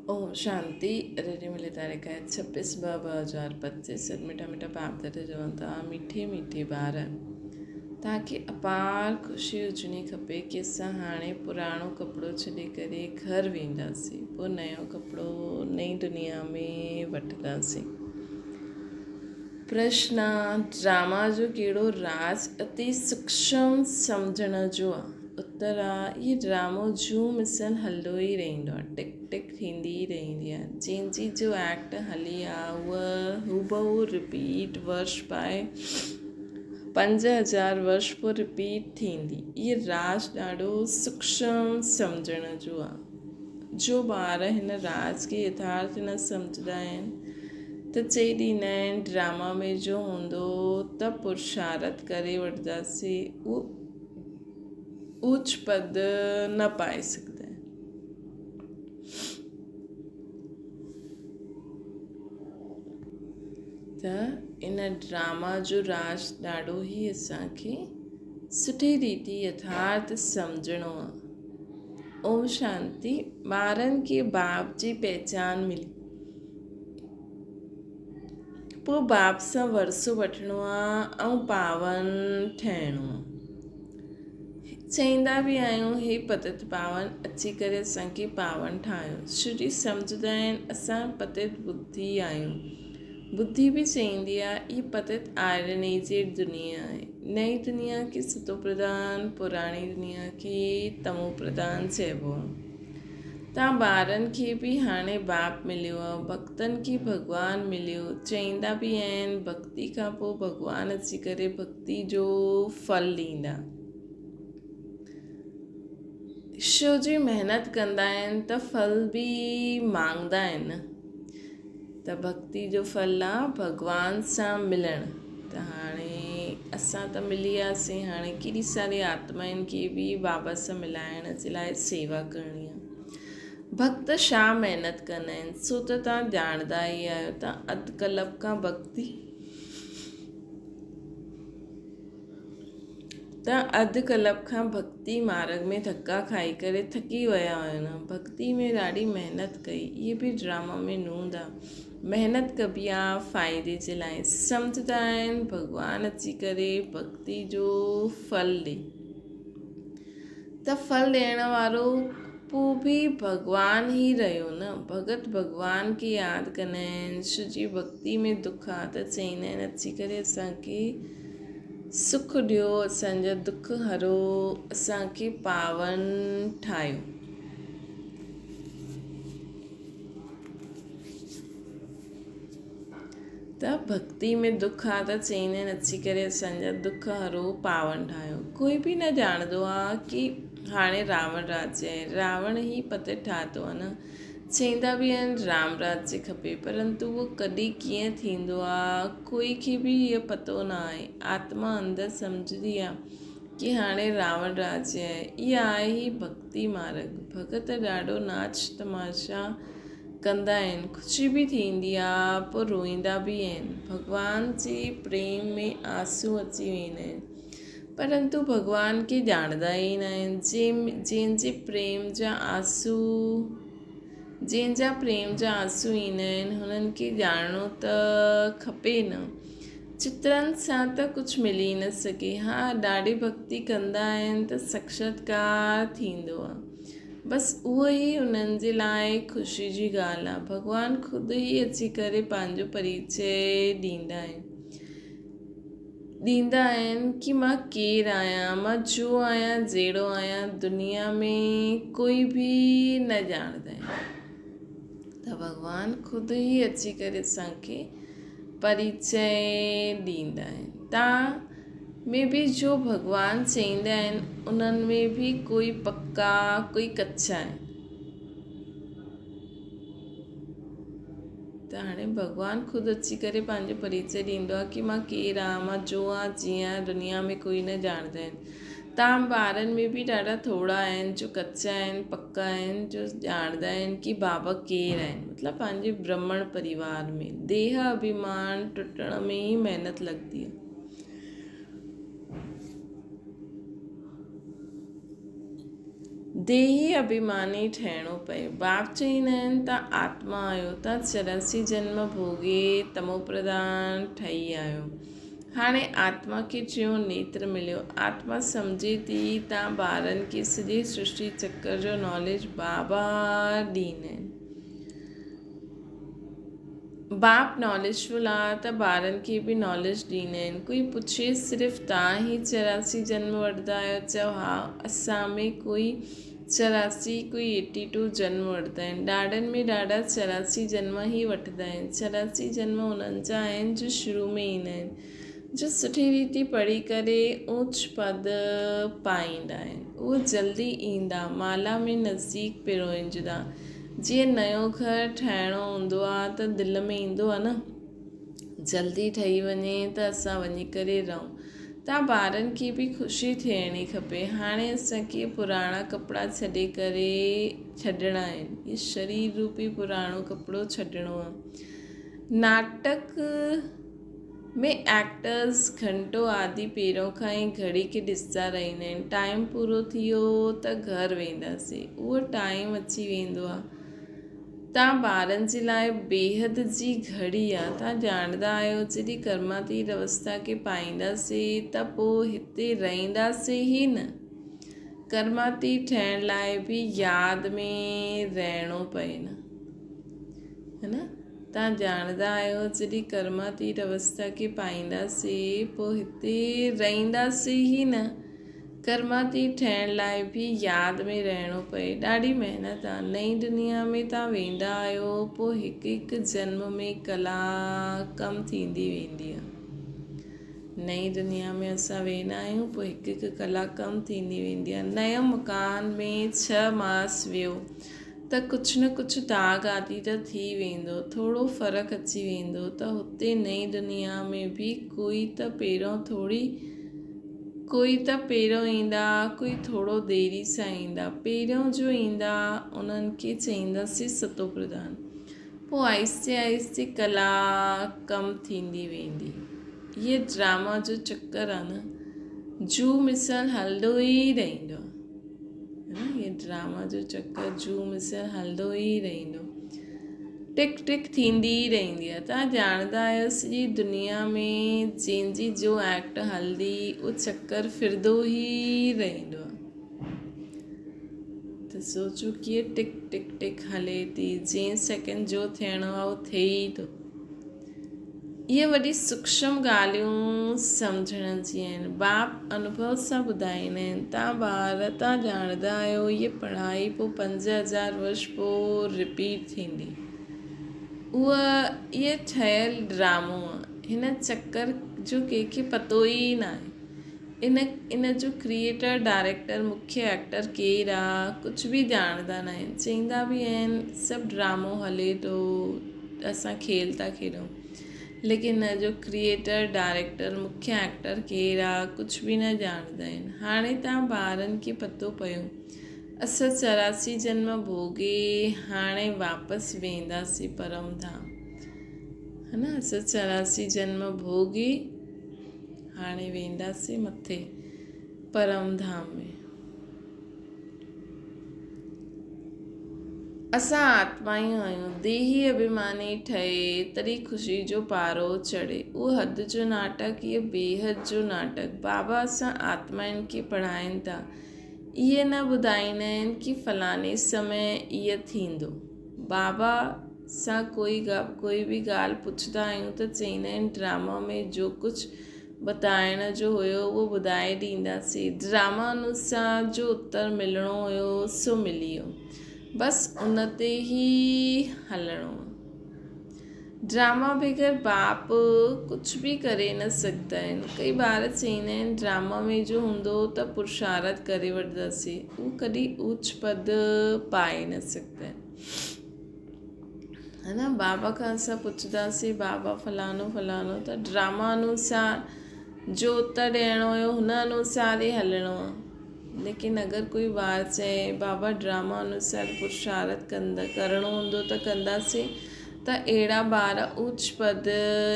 Om Shanti. Radio मिले तारीख है 26/2/2025। मीठा मीठा बाप दादा चवनि था मीठे मीठे ॿार तव्हांखे अपार ख़ुशी हुजणी खपे कि असां हाणे पुराणो कपिड़ो छॾे करे घर वेंदासीं, पोइ नयो कपिड़ो नई दुनिया में वठंदासीं। प्रश्न ड्रामा जो कहिड़ो राज अति सूक्ष्म सम्झण जो आहे? उत्तर आहे इहो ड्रामो जूं मिसल हलंदो ई रहंदो आहे, टिक टिक थींदी ई रहंदी आहे। जंहिंजी जो एक्ट हली आहे उहा हूबहू रिपीट वर्ष पाए 5000 वर्ष पोइ रिपीट थींदी। इहो राज ॾाढो सूक्ष्म सम्झण जो आहे। जो ॿार हिन राज खे यथार्थ न सम्झंदा आहिनि त चई ॾींदा आहिनि ड्रामा में जो हूंदो त पुरुषार्थ करे वठंदासीं, उहो ऊच पद न पाए सघंदा आहिनि। त इन ड्रामा जो राज ॾाढो ई असांखे सुठी रीति यथार्थ सम्झणो आहे। ओम शांति। ॿारनि खे बाप जी पहचान मिली, पोइ बाप सां वरसो वठिणो आहे ऐं पावन ठहिणो आहे। चईंदा बि आहियूं हे पतित पावन अची करे असांखे पावन ठाहियो। श्री सम्झंदा आहिनि असां पतित बुद्धि आहियूं। बुद्धि बि चईंदी आहे ही पतित आयरनी जी दुनिया आहे। नई दुनिया खे सतो प्रधान, पुराणी दुनिया खे तमो प्रधान चइबो आहे। तव्हां ॿारनि खे बि हाणे बाप मिलियो आहे, भक्तनि खे भॻवानु मिलियो। चईंदा बि आहिनि भक्ति खां पोइ भॻवानु अची करे भक्ति जो फल ॾींदा। ईश्वर जी महिनत कंदा आहिनि त फल बि मांगदा आहिनि। त भक्ति जो फल आहे भॻवान सां मिलणु। त हाणे असां त मिली वियासीं, हाणे केॾी सारी आत्माउनि खे बि बाबा सां मिलाइण जे लाइ सेवा करणी आहे। भक्त छा महिनत कंदा आहिनि सो त तव्हां ॼाणंदा ई आहियो। तव्हां अधु कलाक खां अधु कलाक खां भक्ति मार्ग में धक्का खाई करे थकी विया आहियो न। भक्ति में ॾाढी महिनत कई, इहे बि ड्रामा में नूंद आहे। महिनत कबी आहे फ़ाइदे जे लाइ। सम्झंदा आहिनि भॻवानु अची करे भक्ति जो फल ॾे, त फल ॾियण वारो पोइ बि भॻवानु ई रहियो न। भगत भॻवान खे यादि कंदा आहिनि। छो भक्ति में दुख आहे त चईंदा आहिनि अची करे असांखे सुख ॾियो, असांजा दुख हरो, असांखे पावन ठाहियो। त भक्ति में दुख आहे त चईंदा आहिनि अची करे असांजा दुख हरो, पावन ठाहियो। कोई बि न ॼाणंदो आहे कि हाणे रावण राज्य आहे। रावण ई पतित ठातो आहे न। चईंदा बि आहिनि राम राज्य खपे, परंतु उहो कॾहिं कीअं थींदो आहे कोई खे बि इहो पतो न आहे। आत्मा अंदरि सम्झंदी आहे कि हाणे रावण राज्य आहे। इहा आहे ई भक्ति मार्ग। भगत ॾाढो नाच तमाशा कंदा आहिनि, ख़ुशी बि थींदी आहे, पोइ रोईंदा बि आहिनि। भॻवान जे प्रेम में आंसू अची वेंदा आहिनि, परंतु भॻवान खे ॼाणंदा ई न आहिनि। जंहिंजा प्रेम जा आंसू ईंदा आहिनि हुननि खे ॼाणणो त खपे न। चित्रनि सां त कुझु मिली न सघे। हा, ॾाढी भक्ति कंदा आहिनि त साक्षात्कार थींदो आहे। बसि उहो ई उन्हनि जे लाइ ख़ुशी जी ॻाल्हि आहे। भॻवानु ख़ुदि ई अची करे पंहिंजो परिचय ॾींदा आहिनि कि मां केरु आहियां, मां जो आहियां जहिड़ो आहियां दुनिया में कोई बि न ॼाणंदा आहिनि। त भॻवानु ख़ुदि ई अची करे असांखे परिचय ॾींदा आहिनि। तव्हां में बि जो भॻवानु चईंदा आहिनि उन्हनि में बि कोई पक्का कोई कच्चा आहे। त हाणे भॻवानु ख़ुदि अची करे पंहिंजो परिचय ॾींदो आहे कि मां केरु आहियां, मां जो आहियां जीअं दुनिया में कोई न ॼाणंदा आहिनि। तव्हां ॿारनि में बि ॾाढा थोरा आहिनि जो कच्चा आहिनि, पक्का आहिनि, जो ॼाणंदा आहिनि कि बाबा केरु आहिनि। मतिलबु पंहिंजे ब्राह्मण परिवार में देह अभिमान टुटण में ई महिनत लॻंदी आहे। देही अभिमानी ठहिणो पए। बाप चईंदा आहिनि तव्हां आत्मा आहियो, तव्हां 84 जन्म भोगे तमो प्रधान ठही आहियो। हाणे आत्मा खे टियों नेत्र मिलियो। आत्मा सम्झे थी तव्हां ॿारनि खे सॼे सृष्टि चक्कर जो नॉलेज बाबा ॾींदा आहिनि। बाप नॉलेजफुल आहे त ॿारनि खे बि नॉलेज ॾींदा आहिनि। कोई पुछे सिर्फ़ु तव्हां ई 84 जन्म वठंदा आहियो? चओ हा, असां में कोई 84 कोई 82 जन्म वठंदा आहिनि। ॾाढनि में ॾाढा 84 जन्म ई वठंदा आहिनि। 84 जन्म उन्हनि जा आहिनि जो शुरू में ईंदा आहिनि, जो सुठी रीति पढ़ी करे ऊच पद पाईंदा आहिनि। उहो जल्दी ईंदा, माला में नज़दीक पिरोंजदा। जीअं नयो घर ठाहिणो हूंदो आहे त दिलि में ईंदो आहे न, जल्दी ठही वञे त असां वञी करे रहूं। तव्हां ॿारनि खे बि ख़ुशी थियणी खपे। हाणे असांखे पुराणा कपिड़ा छॾे करे छॾिणा आहिनि। इहे शरीर रूपी पुराणो कपिड़ो छॾिणो आहे। नाटक में एक्टर्स घंटो आदि पहिरियों खां ई घड़ी खे ॾिसंदा रहंदा आहिनि। टाइम पूरो थी वियो त घर वेंदासीं, उहो टाइम अची वेंदो आहे। तव्हां ॿारनि जे लाइ बेहद जी घड़ी आहे। तव्हां ॼाणंदा आहियो जॾहिं कर्मातीत अवस्था खे पाईंदासीं त पोइ हिते रहंदासीं ई न। कर्मातीत ठहिण लाइ बि यादि में रहणो पए न, है न। तव्हां ॼाणंदा आहियो जॾहिं कर्मातीत अवस्था खे पाईंदासीं पोइ हिते रहंदासीं ई न। कर्मातीत ठहिण लाइ बि यादि में रहणो पए। ॾाढी महिनत आहे। नई दुनिया में तव्हां वेंदा आहियो, पोइ हिकु हिकु जन्म में कला कमु थींदी वेंदी आहे। नई दुनिया में असां वेंदा आहियूं, पोइ हिकु हिकु कला कमु थींदी वेंदी आहे। नयो मकान में 6 मास वियो त कुझु न कुझु दाग आदि त थी वेंदो, थोरो फ़र्क़ु अची वेंदो। त हुते नई दुनिया में बि कोई त पहिरियों ईंदा, कोई थोरो देरी सां ईंदा। पहिरियों जो ईंदा उन्हनि खे चईंदासीं सतो प्रधान। पोइ आहिस्ते आहिस्ते कला कमु थींदी वेंदी। इहे ड्रामा जो चक्कर आहे न, जू मिसल हलंदो ई रहंदो आहे। इहे ड्रामा जो चक्कर जू मिसल हलंदो ई रहंदो, टिक टिक थींदी रहंदी आहे। तव्हां ॼाणंदा आहियो सॼी दुनिया में जंहिंजी जो एक्ट हलंदी उहो चक्कर फिरंदो ई रहंदो आहे। त सोचो कीअं टिक टिक टिक हले थी। जंहिं सेकेंड जो थियणो आहे उहो थिए ई थो। इहे वॾी सूक्ष्म ॻाल्हियूं सम्झण जी आहिनि। बाप अनुभव सां ॿुधाईंदा आहिनि। तव्हां ॼाणंदा आहियो इहे पढ़ाई पोइ 5000 वर्ष पोइ रिपीट थींदी। इहे ठहियल ड्रामो आहे। हिन चक्कर जो कंहिंखे पतो ई न आहे। इन जो क्रिएटर, डायरेक्टर, मुख्य एक्टर केरु आहे, कुझु बि ॼाणंदा न आहिनि। चईंदा बि आहिनि सभु ड्रामो हले थो, असां खेल था खेॾूं, लेकिन इन जो क्रिएटर, डायरेक्टर, मुख्य एक्टर केरु आहे, कुझु बि न ॼाणंदा आहिनि। हाणे तव्हां ॿारनि खे पतो पियो असां 84 जन्म भोगे हाणे वापसि वेंदासीं परम धाम, है न। असां 84 जन्म भोगे हाणे वेंदासीं मथे परम धाम में। असां आत्मा ई आहियूं। देही अभिमानी ठहे तॾहिं ख़ुशी जो पारो चढ़े। उहो हद जो नाटक, इहो बेहद जो नाटक। बाबा असां आत्माउनि खे पढ़ाइनि था। इहे न ॿुधाईंदा आहिनि कि फलाणे समय इहो थींदो। बाबा सां कोई बि ॻाल्हि पुछंदा आहियूं त चईंदा आहिनि ड्रामा में जो कुझु बताइण जो हुयो उहो ॿुधाए ॾींदासीं। ड्रामा अनुसार जो उत्तर मिलणो हुयो सो मिली वियो, बसि उन ते ई हलणो। ड्रामा बग़ैर बाप कुझु बि करे न सघंदा आहिनि। कई ॿार चईंदा आहिनि ड्रामा में जो हूंदो त पुरुषार्थ करे वठंदासीं, उहो कॾहिं ऊच पद पाए न सघंदा आहिनि, है न। बाबा खां असां पुछंदासीं बाबा फलानो फलानो, त ड्रामा अनुसार जो उत्तर ॾियणो हुयो हुन अनुसार ई हलणो आहे। लेकिन अगरि कोई ॿार चए बाबा ड्रामा अनुसार पुरुषार्थ करणो हूंदो त कंदासीं, त अहिड़ा ॿार ऊच पद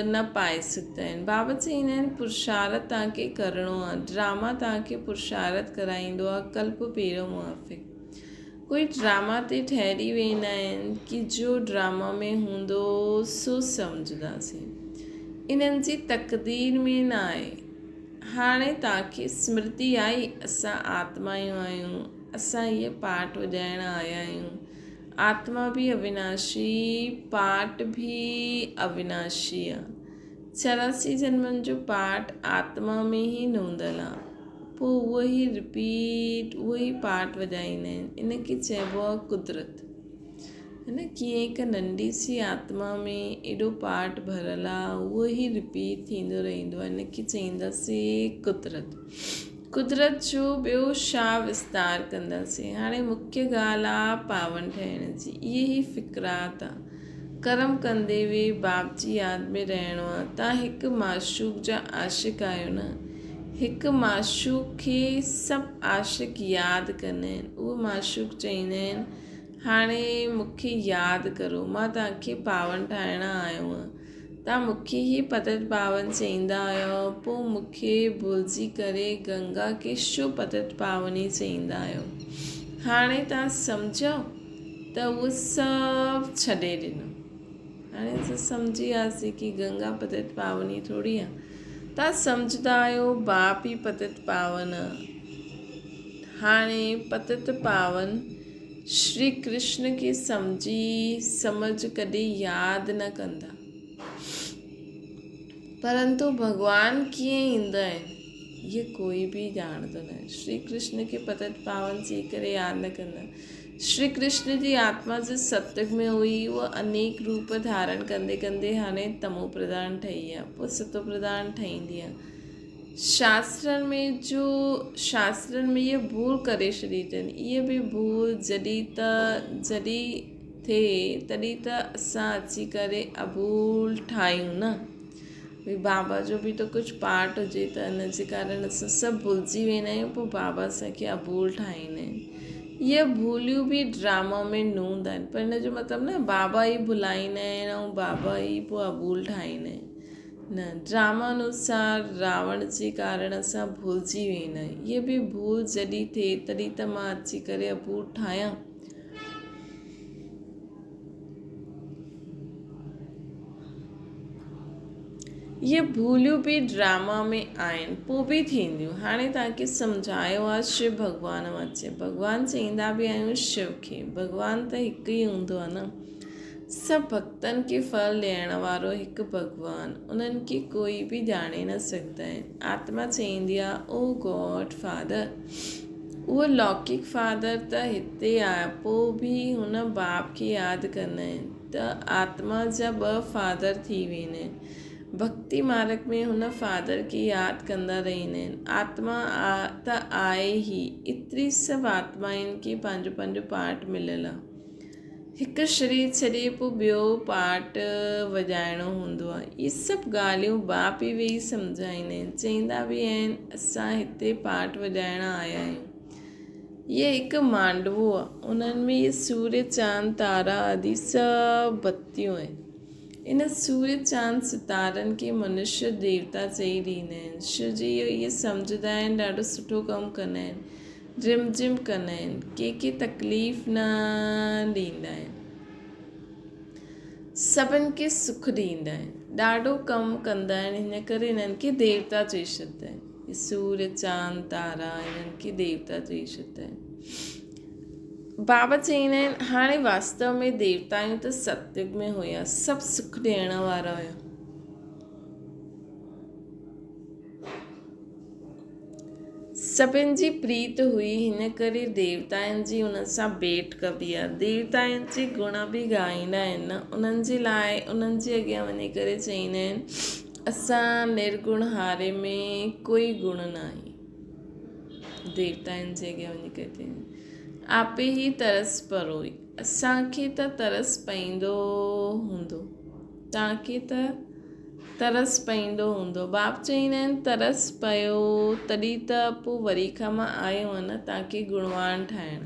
न पाए सघंदा आहिनि। बाबा चईंदा आहिनि पुरुषार्थ तव्हांखे करिणो आहे। ड्रामा तव्हांखे पुरुषार्थ कराईंदो आहे, कल्प पहिरियों मुआफ़िक। कोई ड्रामा ते ठहरी वेंदा आहिनि कि जो ड्रामा में हूंदो सो सम्झंदासीं। इन्हनि जी तक़दीर में न आहे। हाणे तव्हांखे स्मृति आई, असां आत्मायूं आहियूं, असां इहे पाठ वॼाइण आया आहियूं। आत्मा भी अविनाशी, पाठ भी अविनाशी आहे। 84 जन्मनि जो पाठ आत्मा में ही नूंदल आहे। पोइ उहो ई रिपीट, उहो ई पाठ वॼाईंदा आहिनि। इनखे चइबो आहे कुदरत। है न, कीअं हिकु नंढी सी आत्मा में एॾो पाठ भरियलु आहे, उहो ई रिपीट थींदो रहंदो आहे। इनखे चईंदासीं कुदरत। कुदरत जो ॿियो छा विस्तार कंदासीं। हाणे मुख्य ॻाल्हि आहे पावन ठहिण जी। इहे ई फ़िक्रात आहे। कर्म कंदे वे बाप जी यादि में रहणो आहे। तव्हां हिकु माशूक जा आशिक़ आहियो न। हिकु माशूक खे सभु आशिक़ यादि कंदा आहिनि। उहो माशूक चईंदा आहिनि, हाणे मूंखे यादि करो, मां तव्हांखे पावन ठाहिण आयो आहियां। तव्हां मूंखे ई पतित पावन चईंदा आहियो, पोइ मूंखे भुलिजी करे गंगा खे छो पतित पावनी चईंदा आहियो। हाणे तव्हां सम्झो त उहो सभु छॾे ॾिनो। हाणे असां सम्झी वियासीं कि गंगा पतित पावनी थोरी आहे। तव्हां सम्झंदा आहियो बाप ई पतित पावन आहे। हाणे पतित पावन श्री कृष्ण खे समझ कॾहिं यादि न कंदा, परंतु भगवान कीअं ईंदा आहिनि इहे कोई बि ॼाणंदो न आहे। श्री कृष्ण खे पतित पावन चई करे यादि न कंदा। श्री कृष्ण जी आत्मा जो सतयुग में हुई, उहा अनेक रूप धारण कंदे कंदे हाणे तमो प्रधान ठही आहे, पोइ सतो प्रधान ठहींदी आहे। शास्त्रनि में इहे भूल करे छॾी अथनि। इहे बि भूल जॾहिं थिए तॾहिं त असां अची करे अबूल ठाहियूं न। भई बाबा जो बि त कुझु पाठ हुजे त इन जे कारण असां सभु भुलिजी वेंदा आहियूं, पोइ बाबा असांखे अबूल ठाहींदा आहिनि। इहे भूलियूं बि ड्रामा में नूंद आहिनि, पर इन जो मतिलबु न बाबा ई भुलाईंदा आहिनि ऐं बाबा ई पोइ अबूल ठाहींदा आहिनि। न, ड्रामा अनुसार रावण जे कारण असां भुलिजी वेंदा आहियूं। इहे बि भूल जॾहिं थिए तॾहिं त मां अची करे अबूल ठाहियां। इहे भूलियूं बि ड्रामा में आहिनि, पोइ बि थींदियूं। हाणे तव्हांखे सम्झायो आहे शिव भॻवान अचे। भॻवानु चईंदा बि आहियूं शिव खे। भॻवानु त हिकु ई हूंदो आहे न। सभु भक्तनि खे फल ॾियण वारो हिकु भॻवानु, उन्हनि खे कोई बि ॼाणे न सघंदा आहिनि। आत्मा चईंदी आहे, ओ गॉड फादर। उहो लौकिक फादर त हिते आहे, पोइ बि हुन बाप खे यादि कंदा आहिनि त आत्मा जा 2 फादर थी वेंदा आहिनि। भक्ति मार्ग में हुन फादर खे यादि कंदा रहंदा आहिनि। आत्मा त आहे ई। एतिरी सभु आत्माउनि खे पंहिंजो पंहिंजो पाठ मिलियलु आहे। हिकु शरीर छॾे पोइ ॿियो पाठ वॼाइणो हूंदो आहे। इहे सभु ॻाल्हियूं बाप ई वेही सम्झाईंदा आहिनि। चईंदा बि आहिनि, असां हिते पाठ वॼाइण आया आहियूं। इहे हिकु मांडवो आहे, उन्हनि में इहे सूर्य चांद तारा आदि सभु बत्तियूं आहिनि। इन सूर्य चांद सितारनि खे मनुष्य देवता चई ॾींदा आहिनि। शिव जी इहे सम्झंदा आहिनि, ॾाढो सुठो कमु कंदा आहिनि, रिमझिम कंदा आहिनि, कंहिंखे तकलीफ़ न ॾींदा आहिनि, सभिनि खे सुख ॾींदा आहिनि, ॾाढो कमु कंदा आहिनि। हिन करे हिननि खे देवता चई छॾंदा आहिनि। सूर्य चांद तारा हिननि खे देवता चई छॾंदा आहिनि। बाबा चईंदा आहिनि, हाणे वास्तव में देवताऊं त सतयुग में हुया, सभु सुख ॾियण वारा हुया। सभिनि जी प्रीत हुई, हिन करे देवताउनि जी उन सां भेट कबी आहे। देवताउनि जी गुण बि ॻाईंदा आहिनि न। उन्हनि जे लाइ उन्हनि जे अॻियां वञी करे चईंदा आहिनि, असां निर्गुण हारे में कोई गुण न आहे। देवताउनि जे अॻियां वञी करे आपे ई तरस परोई। असांखे त तरस पईंदो हूंदो, तव्हांखे त तरस पईंदो हूंदो। बाप चईंदा आहिनि, तरस पियो तॾहिं त पोइ वरी खां मां आयो आहियां न तव्हांखे गुणवान ठाहिण।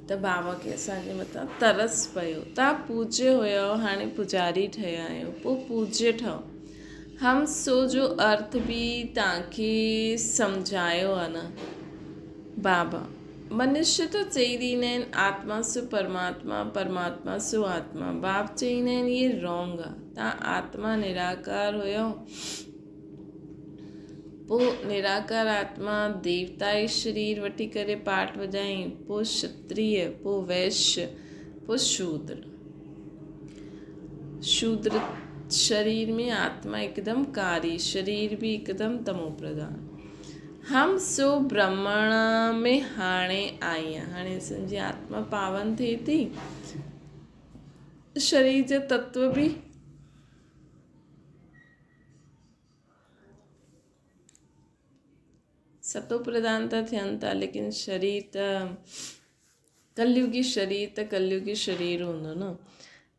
त बाबा खे असांजे मथां तरस पियो। तव्हां पूज्य हुयो, हाणे पुजारी ठहिया आहियो, पोइ पूज्य ठहो। हम सो जो अर्थ भी तव्हांखे सम्झायो आहे न बाबा। मनुष्य त चई ॾींदा आहिनि आत्मा सु परमात्मा, परमात्मा सु आत्मा। बाप चईंदा आहिनि इहे रॉन्ग आहे। तव्हां आत्मा निराकार हुयो, पोइ निराकार आत्मा देवता जी शरीर वठी करे पाठ वॼाई, पोइ क्षत्रिय, पोइ वैश्य, पोइ शूद्र। शूद्र शरीर में आत्मा हिकदमि कारी, शरीर भी हिकदमि तमो प्रधान। हम सो ब्रह्मण में हाणे आई आहियां। हाणे असांजी आत्मा पावन थिए थी, शरीर जा तत्व भी सतो प्रधान था थियनि था, लेकिन शरीर त कलयुगी शरीर त कलयुगी शरीर हूंदो न।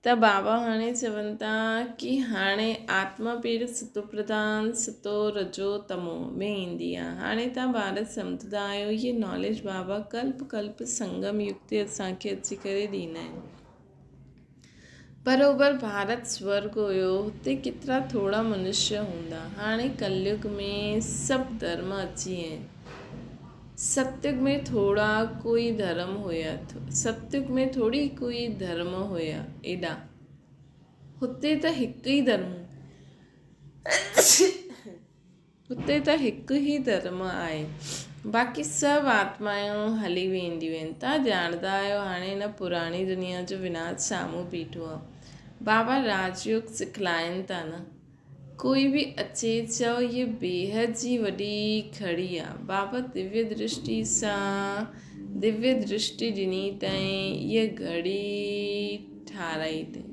त बाबा हाणे चवनि था कि हाणे आत्मा पहिरियों सतो प्रधान, सतो रजो तमो में ईंदी आहे। हाणे तव्हां भारत सम्झंदा आहियो, ये नॉलेज बाबा कल्प कल्प संगम युग ते असांखे अची करे ॾींदा आहिनि। बरोबर भारत स्वर्ग हुयो, हुते केतिरा थोड़ा मनुष्य हूंदा। हाणे कलयुग में सभु धर्म अची विया आहिनि। सतयुग में थोड़ा कोई धर्म हुया, सतयुग में थोड़ी कोई धर्म हुया एॾा। हुते त हिकु ई धर्म, हुते त हिकु ई धर्म आहे, बाक़ी सभु आत्मायूं हली वेंदियूं आहिनि। तव्हां ॼाणदा आहियो हाणे हिन पुराणी दुनिया जो विनाश साम्हूं बीठो आहे। बाबा राजयोग सिखलाइनि था न, कोई भी अचे चओ ये बेहद जी वॾी खड़ी आहे। बाबा दिव्य दृष्टि सां दिव्य दृष्टि ॾिनी अथई, ये घड़ी ठाराई अथई,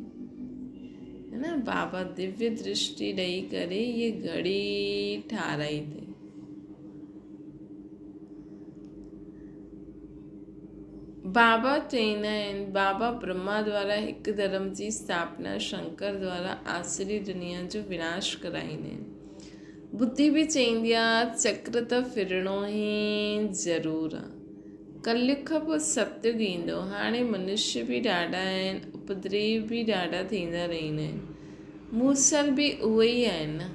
है न। बाबा दिव्य दृष्टि ॾेई करे ये घड़ी ठाराई अथई। बाबा चईंदा आहिनि, बाबा ब्रह्मा द्वारा हिकु धर्म जी स्थापना, शंकर द्वारा आसुरी दुनिया जो विनाश कराईंदा आहिनि। बुद्धि भी चईंदी आहे चक्र त फिरणो ई ज़रूरु आहे। कलयुग खां पोइ सतयुग ईंदो। हाणे मनुष्य भी ॾाढा आहिनि, उपद्रव भी ॾाढा थींदा रहंदा आहिनि। मूसल भी उहे ई आहिनि न।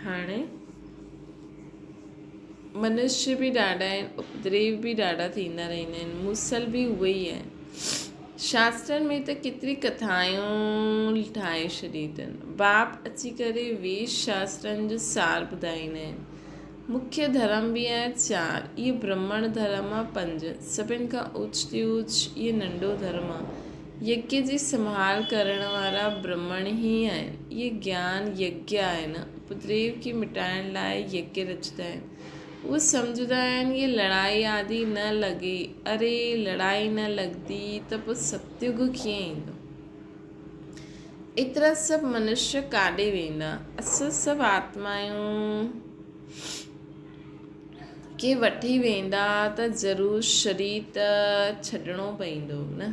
हाणे मनुष्य भी ॾाढा आहिनि, उपद्रव भी ॾाढा थींदा रहंदा आहिनि। मूसल भी उहे ई आहिनि। शास्त्रनि में त केतिरी कथायूं ठाहे छॾी अथनि। बाप अची करे वेद शास्त्रनि जो सार ॿुधाईंदा आहिनि। मुख्य धर्म भी आहे 4, इहे ब्राह्मण धर्म आहे 5, सभिनि खां ऊच ते ऊच इहे नंढो धर्म आहे। यज्ञ जी संभाल करण वारा ब्राह्मण ई आहिनि। इहे ज्ञान यज्ञ आहिनि, उपद्रव खे मिटाइण लाइ यज्ञ रचंदा आहिनि। उहे सम्झंदा आहिनि ये लड़ाई आदि न लॻे। अरे लड़ाई न लॻंदी त पोइ सतयुग कीअं ईंदो। एतिरा सभु मनुष्य काॾे वेंदा। असां सभु आत्मायूं के वठी वेंदा त ज़रूरु शरीर त छॾिणो पवंदो न।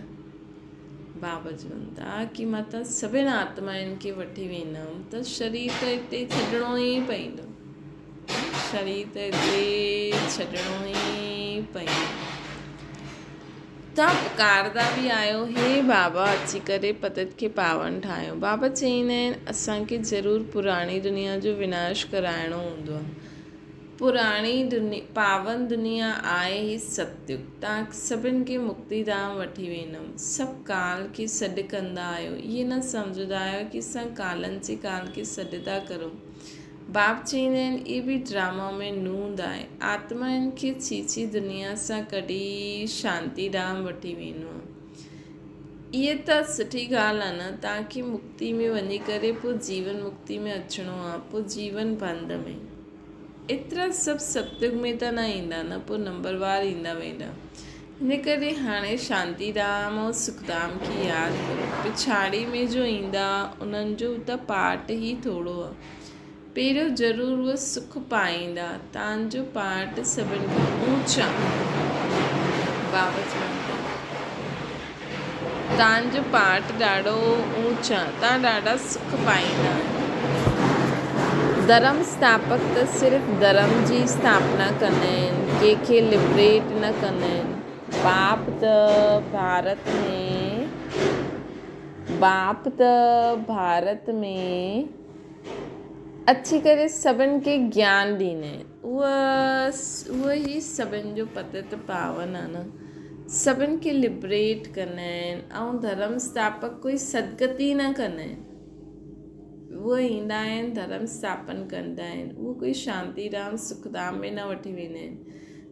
बाबा चवनि था कि मां त सभिनि आत्माउनि खे वठी वेंदमि त शरीर त हिते छॾिणो ई पवंदो। शरीर त हिते छॾिणो ई पवंदो। तव्हां पुकारदा भी आहियो, हे बाबा अची करे पतित खे पावन ठाहियो। बाबा चईंदा आहिनि असांखे ज़रूरु पुराणी दुनिया जो विनाश कराइणो हूंदो आहे। पुराणी पावन दुनिया आहे ही सतयुग। तव्हां सभिनि खे मुक्ति धाम वठी वेंदमि। सभु काल खे सॾु कंदा आहियो, इहे न सम्झंदा आहियो कि असां कालनि जे काल खे सॾु था करूं। बाप चईंदा आहिनि इहे भी ड्रामा में नूंद आहे। आत्माउनि खे छीछी दुनिया सां कढी शांति धाम वठी वेंदो आहे। इहे त सुठी ॻाल्हि आहे न। तव्हांखे मुक्ति में वञी करे पोइ जीवन मुक्ति में अचिणो आहे, पोइ जीवन बंद में। एतिरा सभु सतयुग में त न ईंदा न, पोइ नंबरवार ईंदा वेंदा। हिन करे हाणे शांति धाम ऐं सुखधाम खे यादि करो। पिछाड़ी में जो ईंदा उन्हनि जो त पार्ट ई थोरो आहे। पहिरियों ज़रूरु उहे सुख पाईंदा। तव्हांजो पार्ट सभिनि खां ऊचा। बाबा चवनि था तव्हांजो पार्ट ॾाढो ऊचा, तव्हां ॾाढा सुख पाईंदा। धर्म स्थापक त सिर्फ़ु धर्म जी स्थापना कंदा आहिनि, कंहिंखे लिबरेट न कंदा आहिनि। बाप त भारत में अची करे सभिनि खे ज्ञान ॾींदा आहिनि। उहा ई सभिनि जो पतित पावन आहे न, सभिनि खे लिबरेट कंदा आहिनि। ऐं धर्म स्थापक कोई सदगति न कंदा आहिनि, उहे ईंदा आहिनि धर्म स्थापन कंदा आहिनि। उहो कोई शांतीधाम सुखधाम में न वठी वेंदा आहिनि,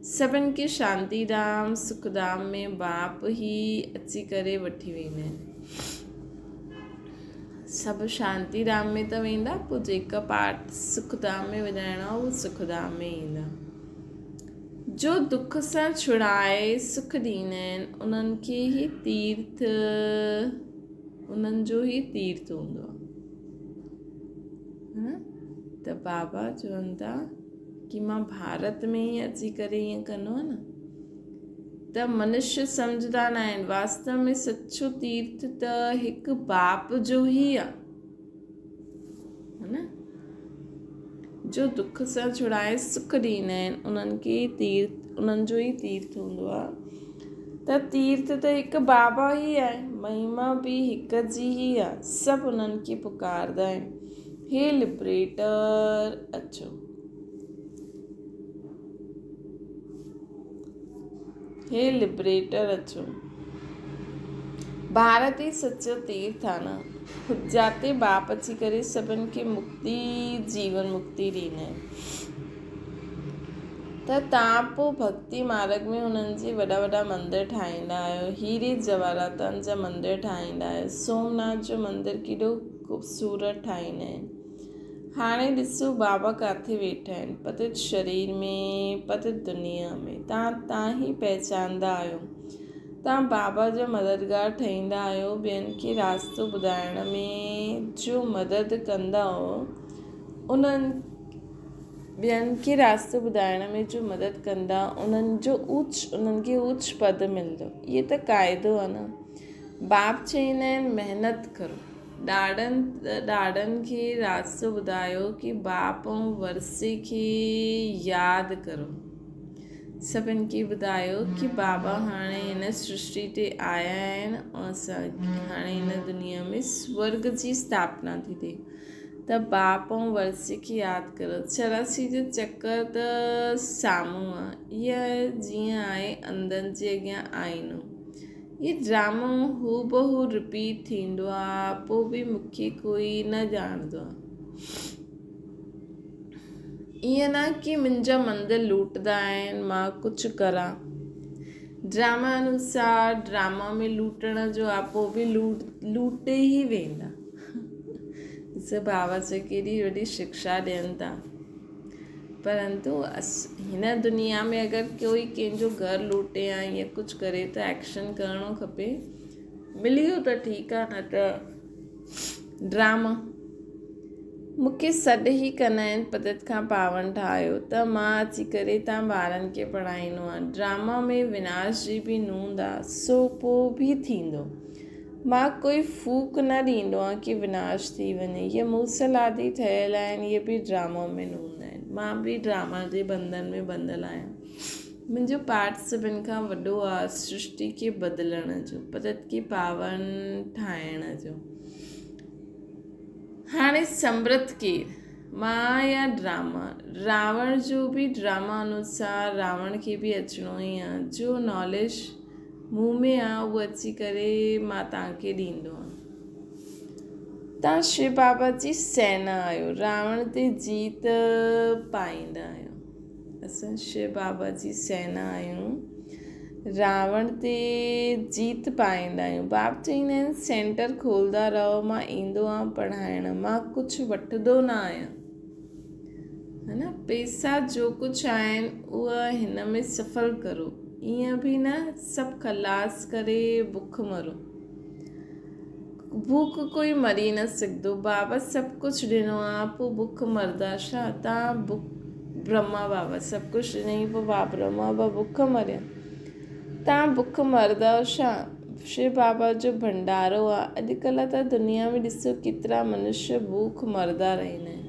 सभिनि खे शांतीधाम सुखधाम में बाप ई अची करे वठी वेंदा आहिनि। सभु शांतीधाम में त वेंदा, पोइ जेका पार्ट सुखधाम में वञाइणो आहे उहो सुखधाम में ईंदा। जो दुख सां छुड़ाए सुख ॾींदा आहिनि उन्हनि खे ई तीर्थ, उन्हनि जो ई तीर्थ हूंदो आहे। त बाबा चवनि था कि मां भारत में ई अची करे ईअं कंदो आहे न, त मनुष्य सम्झंदा न आहिनि। वास्तव में सचो तीर्थ त हिकु बाप जो ई आहे, है न। जो दुख सां छुड़ाए सुख ॾींदा आहिनि उन्हनि खे तीर्थ, उन्हनि जो ई तीर्थ हूंदो आहे। त तीर्थ त हिकु बाबा ई आहे, महिमा बि हिक जी ई आहे। सभु उन्हनि खे पुकारंदा आहिनि, हे लिबरेटर अचो, हे लिबरेटर अचो। भारत ई सचो तीर्थ आहे न, जाते बाप अची करे सभिनि खे मुक्ति, जीवन मुक्ति ॾींदा आहिनि। त तव्हां पोइ भक्ति मार्ग में हुननि जे वॾा वॾा मंदर ठाहींदा आहियो, हीरे जवाहरातनि जा मंदर ठाहींदा आहियो, सोमनाथ जो मंदर केॾो ख़ूबसूरत ठाहींदा आहिनि। हाणे ॾिसो बाबा किथे वेठा आहिनि, पतित शरीर में, पतित दुनिया में। तव्हां ई पहचानंदा आहियो, तव्हां बाबा जो मददगार ठहींदा आहियो। ॿियनि खे रास्तो ॿुधाइण में जो मदद कंदा ॿियनि खे रास्तो ॿुधाइण में जो मदद कंदा उन्हनि खे उच्च पद मिलंदो। इहे त क़ाइदो आहे न। बाप चवंदा आहिनि महिनत करो, ॾाॾनि खे रास्तो ॿुधायो कि बाप ऐं वरसे खे यादि करो। सभिनि खे ॿुधायो कि बाबा हाणे हिन सृष्टि ते आया आहिनि ऐं असां हाणे हिन दुनिया में स्वर्ग जी स्थापना थी थिए। त बाप ऐं वरसे खे यादि करो। 84 जो चकर त साम्हूं आहे, इहा जीअं आहे अंधनि जे अॻियां आईनो। ये ड्रामो हूबहू रिपीट थींदो आहे, पोइ बि मूंखे कोई न ॼाणंदो आहे। ईअं न कि मुंहिंजा मंदर लूटंदा आहिनि, मां कुझु करां। ड्रामा अनुसार ड्रामा में लूटण जो आहे, पोइ बि लूटे ई वेंदा। ॾिसो बाबा से केॾी वॾी शिक्षा ॾियनि था। परंतु हिन दुनिया में अगरि कोई कंहिंजो घर लूटे या ईअं कुझु करे त एक्शन करिणो खपे। मिली वियो त ठीकु आहे, न त ड्रामा। मूंखे सॾु ई कंदा आहिनि पतित खां पावन ठाहियो, त मां अची करे तव्हां ॿारनि खे पढ़ाईंदो आहे। ड्रामा में विनाश जी बि नूंद आहे, सो पोइ बि थींदो। मां कोई फूक न ॾींदो आहे कि विनाश थी वञे। इहे मूसलादी ठहियल आहिनि, इहे बि ड्रामा में नूंद आहिनि। मां बि ड्रामा जे बंधन में बंधल आहियां। मुंहिंजो पाठ सभिनि खां वॾो आहे सृष्टि खे बदिलण जो, पतित खे पावन ठाहिण जो। हाणे समृद्ध केरु, मां या ड्रामा? रावण जो बि ड्रामा अनुसार रावण खे बि अचिणो ई आहे। जो नॉलेज मूं में आहे उहो अची करे मां तव्हांखे ॾींदो आहे। तव्हां शिव बाबा जी सेना आहियो, रावण ते जीत पाईंदा आहियो। असां शिव बाबा जी सेना आहियूं, रावण ते जीत पाईंदा आहियूं। बाप चवंदा आहिनि सेंटर खोलंदा रहो, मां ईंदो आहियां पढ़ाइण। मां कुझु वठंदो न आहियां, है न। पैसा जो कुझु आहिनि उहा हिन में सफ़ल करो, ईअं बि न सभु खलास करे बुख मरो। भूख कोई मरी न सघंदो। बाबा सभु कुझु ॾिनो आहे, पोइ बुख मरंदा छा? तव्हां ब्रह्मा बाबा सभु कुझु ॾिनई, पोइ ब्रह्मा बाबा बुख मरिया? तव्हां बुख मरंदा छा? शिव बाबा जो भंडारो आहे। अॼुकल्ह त दुनिया में ॾिसो केतिरा मनुष्य भूख मरंदा रहंदा आहिनि।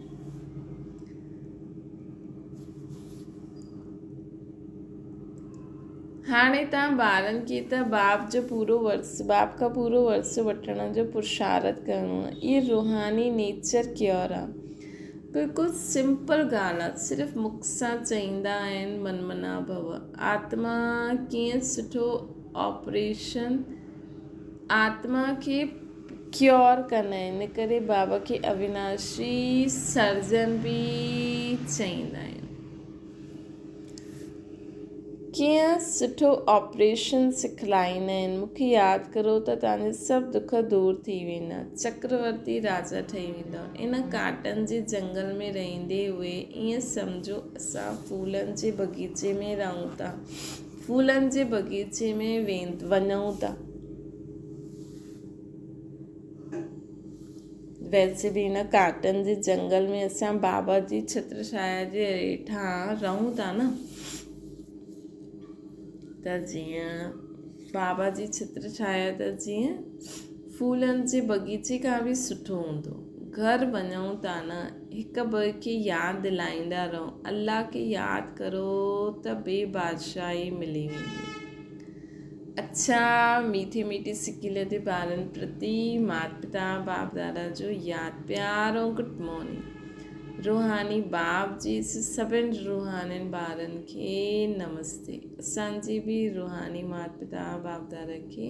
हाणे तव्हां ॿारनि खे त बाप खां पूरो वर्स वठण जो पुरुषार्थ करिणो आहे। इहे रूहानी नेचर क्योर आहे। बिल्कुलु सिंपल ॻाल्हि आहे, सिर्फ़ु मुख सां चईंदा आहिनि मनमना भव। आत्मा कीअं सुठो ऑपरेशन आत्मा खे क्योर कंदा आहिनि, इन करे बाबा खे अविनाशी सर्जन बि चईंदा आहिनि। कीअं सुठो ऑपरेशन सिखलाईंदा आहिनि, मूंखे यादि करो त तव्हांजा सभु दुख दूरि थी वेंदा, चक्रवर्ती राजा ठही वेंदव। इन काटन जे जंगल में रहंदे हुए ईअं सम्झो असां फूलनि जे बगीचे में रहूं था, फूलनि जे बगीचे में वञूं था। वैसे बि इन काटन जे जंगल में असां बाबा जी छत्रछाया जे हेठां रहूं था न, त जीअं बाबा जी छत्रछाया त जीअं फूलनि जे बगीचे खां बि सुठो हूंदो। घर वञूं था न, हिक ॿिए खे यादि दिलाईंदा रहो, अल्लाह खे यादि करो त बेबादशाही मिली वेंदी। अच्छा, मीठी मीठी सिकी लदे ॿारनि प्रति माता पिता बाप दादा जो यादि प्यारो गुड मॉर्निंग। रूहानी बाप जी सभिनि रूहानियुनि ॿारनि खे नमस्ते। असांजी बि रूहानी माता पिता बाप दादा खे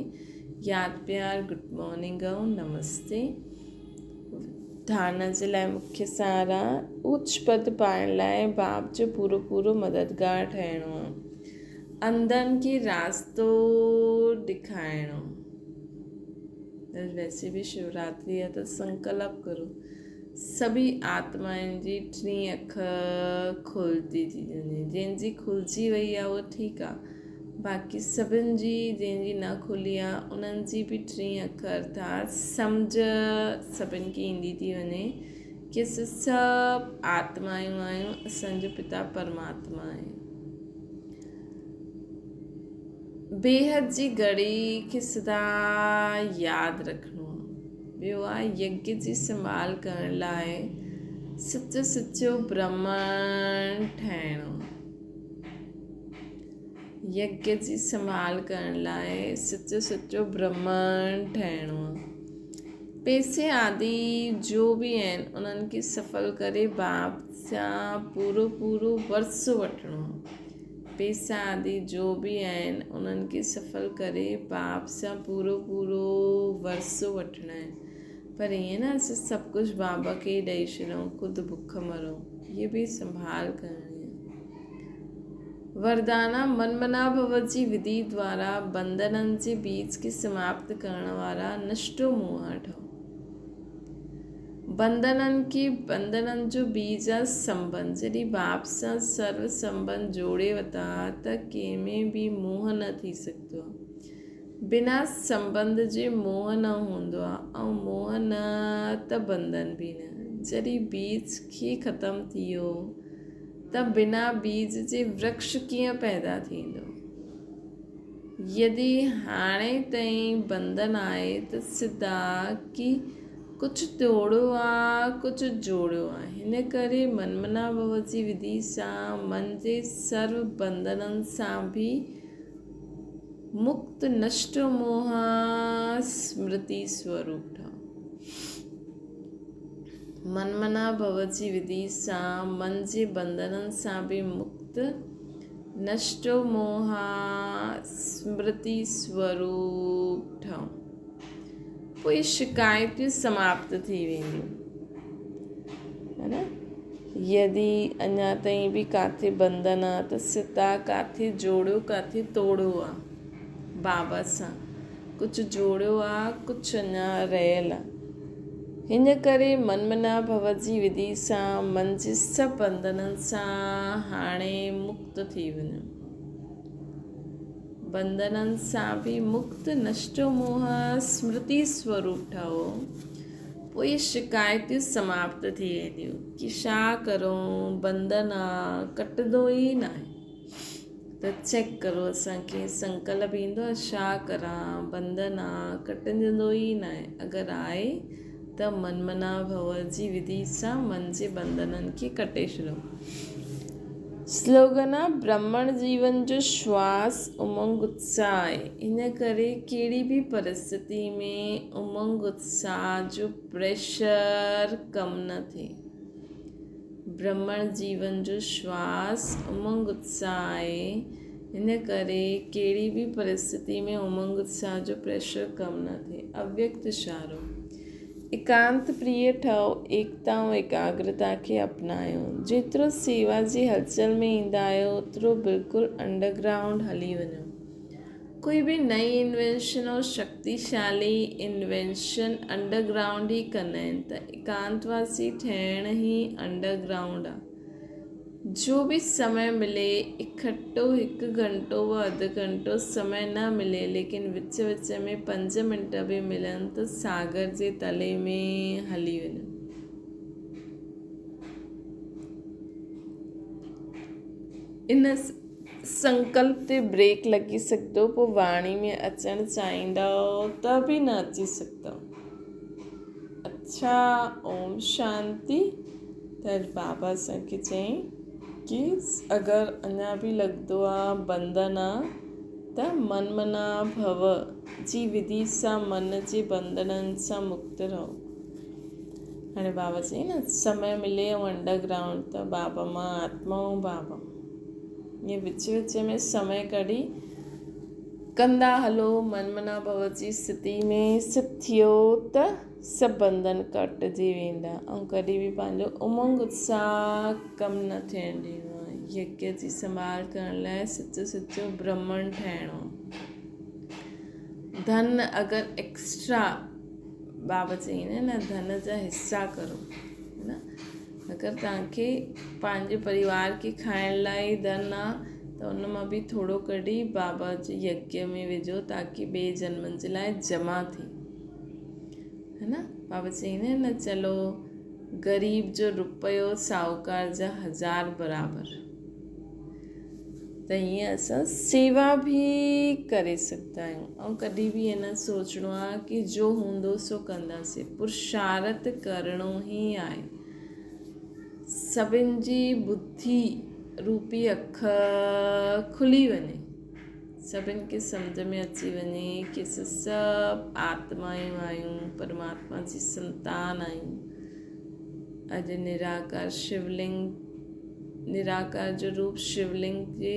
यादि प्यार गुड मॉर्निंग ऐं नमस्ते। धारणा जे लाइ मुख्य सार आहे, उच्च पद पाइण लाइ बाप जो पूरो पूरो मददगार ठहिणो आहे, अंधनि खे रास्तो ॾेखारिणो। वैसे भी शिवरात्रि है तो संकल्प करो सभी आत्माउनि जी टी अख खुलती थी वञे, जंहिंजी खुलिजी वई आहे उहो ठीकु आहे, बाक़ी सभिनि जी जंहिंजी न खुली आहे उन्हनि जी बि टी अख अर्थात सम्झ सभिनि खे ईंदी थी वञे कि असां सभु आत्मायूं आहियूं, असांजो पिता परमात्मा आहे। बेहद जी घड़ी खे सदा यादि रखिणो आहे। ॿियो आहे यज्ञ जी संभाल करण लाइ सचो ब्राह्मण ठहिणो। यज्ञ जी संभाल करण लाइ सचो ब्राह्मण ठहिणो आहे। पैसे आदि जो बि आहिनि उन्हनि खे सफल करे बाप सां पूरो वर्स वठिणो। पैसा आदि जो बि आहिनि उन्हनि खे सफल करे बाप सां पूरो वर्स वठिणा आहिनि। पर ईअं न असां सभु कुझु बाबा खे ॾेई छॾूं, ख़ुदि बुख मरूं, इहे बि संभाल करणी आहे। वरदाना मनमना भव जी विधि द्वारा बंधननि जे बीज खे समाप्त करण वारा नष्टो मोह ठहो। बंधननि जो बीज आहे संबंध। जॾहिं बाप सां सर्व संबंध जोड़े वता त कंहिंमें बि मोह न थी सघंदो आहे। बिना संबंध जे मोह न हूंदो आहे ऐं मोह न त बंधन बि न। जॾहिं बीज खे ख़तमु थी वियो त बिना बीज जे वृक्ष कीअं पैदा थींदो। यदि हाणे ताईं बंधन आहे त सिधा की कुझु तोड़ियो आहे कुझु जोड़ियो आहे। हिन करे मनमना भव जी विधि सां मन जे सर्व बंधननि सां बि मुक्त नष्ट मोह स्मृति स्वरूप ठहो। मनमना भव जी विधि सां मन जे बंधननि सां बि मुक्त नष्ट मोह स्मृति स्वरूप ठहो। पोइ शिकायतूं समाप्त थी वेंदियूं, है न। यदि अञा ताईं बि काथे बंधन आहे त सिता काथे जोड़ियो काथे तोड़ियो आहे। बाबा सां कुझु जोड़ियो आहे कुझु अञा रहियल आहे। हिन करे मनमना भव जी विधि सां मन जे सभु बंधननि सां हाणे मुक्त थी वञो। बंधननि सां बि मुक्त नष्ट मोह स्मृति स्वरूप ठहो। पोइ शिकायतूं समाप्त थी वेंदियूं कि छा करूं, बंधन आहे कटंदो ई न आहे। त चेक करो असांखे संकल्प ईंदो आहे छा करां, बंधन आहे कटंदो ई न आहे। अगरि आहे त मनमना भव जी विधि सां मन जे बंधननि खे कटे छॾियो। स्लोगन आहे ब्राह्मण जीवन जो श्वास उमंग उत्साह आहे। इन करे कहिड़ी बि परिस्थिति में उमंग उत्साह जो प्रेशर कम न थिए। ब्रह्मण जीवन जो श्वास उमंग उत्साह आहे। इन करे कहिड़ी बि परिस्थिति में उमंग उत्साह जो प्रेशर कम न थिए। अव्यक्त इशारो, एकांत प्रिय ठहो, एकता ऐं एकाग्रता खे अपनायो। जेतिरो सेवा जी हलचल में ईंदा आहियो ओतिरो बिल्कुलु अंडरग्राउंड हली वञो। कोई भी नई इन्वेंशन और शक्तिशाली इन्वेंशन अंडरग्राउंड ही कंदा आहिनि, त एकांतवासी ठहिण ही अंडरग्राउंड आहे। जो भी समय मिले, इकट्ठो 1 घंटो व अधु घंटो समय न मिले, लेकिन विच विच में 5 मिंट भी मिलनि त सागर जे तले में हली वञो। इन संकल्प ते ब्रेक लॻी सघंदो, पोइ वाणी में अचणु चाहींदो त बि न अची सघंदो। अच्छा, ओम शांति। त बाबा असांखे चई कि अगरि अञा बि लॻंदो आहे बंधन आहे, त मनमना भव जी विधि सां मन जे बंधननि सां मुक्त रहो। हाणे बाबा चई न, समय मिले ऐं अंडरग्राउंड, त बाबा मां आत्मा ऐं बाबा ईअं विच विच में समय कढी कंदा हलो। मनमना भव जी स्थिति में सिद्ध थियो त सभु बंधन कटिजी वेंदा ऐं कॾहिं बि पंहिंजो उमंग उत्साह कमु न थियणु ॾियणो आहे। यज्ञ जी संभाल करण लाइ सचो ब्राह्मण ठहिणो। धन अगरि एक्स्ट्रा, बाबा चईंदा न, धन जा हिसा करो, है न। अगरि तव्हांखे पंहिंजे परिवार खे खाइण लाइ धन आहे त उन मां बि थोरो कढी बाबा जे यज्ञ में विझो, ताकी ॿिए जन्मनि जे लाइ जमा थिए, है न। बाबा चईंदा न, चलो ग़रीब जो रुपयो साहूकार जा 1000 बराबरि। त हीअं असां सेवा बि करे सघंदा आहियूं। ऐं कॾहिं बि न सोचणो आहे कि जो हूंदो सो कंदासीं, पुरुषार्थ करिणो ई आहे। सभिनि जी बुद्धि रूपी अख खुली वञे, सभिनि खे सम्झ में अची वञे कि असां सभु आत्मायूं आहियूं, परमात्मा जी संतान आहियूं। अॼु निराकार शिवलिंग, निराकार जो रूप शिवलिंग जे,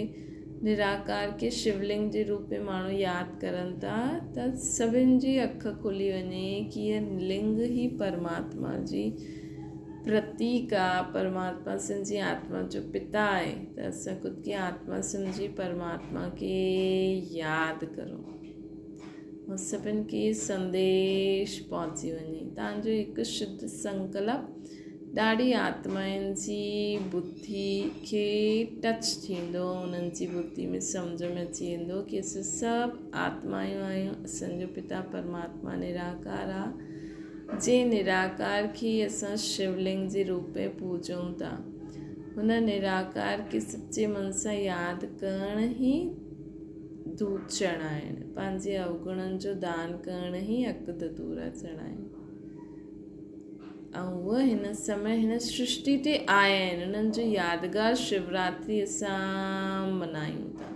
निराकार के शिवलिंग जे रूप में माण्हू यादि करनि था, त सभिनि जी अख खुली वञे कि हीअ लिंग ही परमात्मा जी प्रतीक आहे। परमात्मा सिंधी आत्मा जो पिता आहे, त असां ख़ुदि खे आत्मा सिंधी परमात्मा खे यादि करो ऐं सभिनि खे संदेश पहुची वञे। तव्हांजो हिकु शुद्ध संकल्प ॾाढी आत्माउनि जी बुद्धि खे टच थींदो, उन्हनि जी बुद्धि में सम्झ में अची वेंदो कि असां सभु आत्मायूं आहियूं। असांजो पिता परमात्मा निराकार आहे। जे निराकार खे असां शिवलिंग जे रूप में पूजूं था, हुन निराकार खे सचे मन सां यादि करण ई दूत चढ़ाइण, पंहिंजे अवगुणनि जो दान करण ई अकदतूरा चढ़ाइण। ऐं उहे हिन समय हिन सृष्टि ते आया आहिनि, उन्हनि जो यादगार शिवरात्रि असां मल्हायूं था।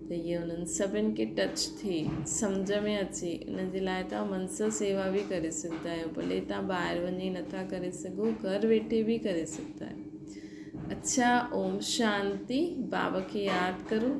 त इहे उन्हनि सभिनि खे टच थिए, सम्झ में अचे। इन जे लाइ तव्हां मन सां सेवा बि करे सघंदा आहियो। भले तव्हां ॿाहिरि वञी नथा करे सघो, घर वेठे बि करे सघंदा आहियो। अच्छा, ओम शांति। बाबा खे यादि करो।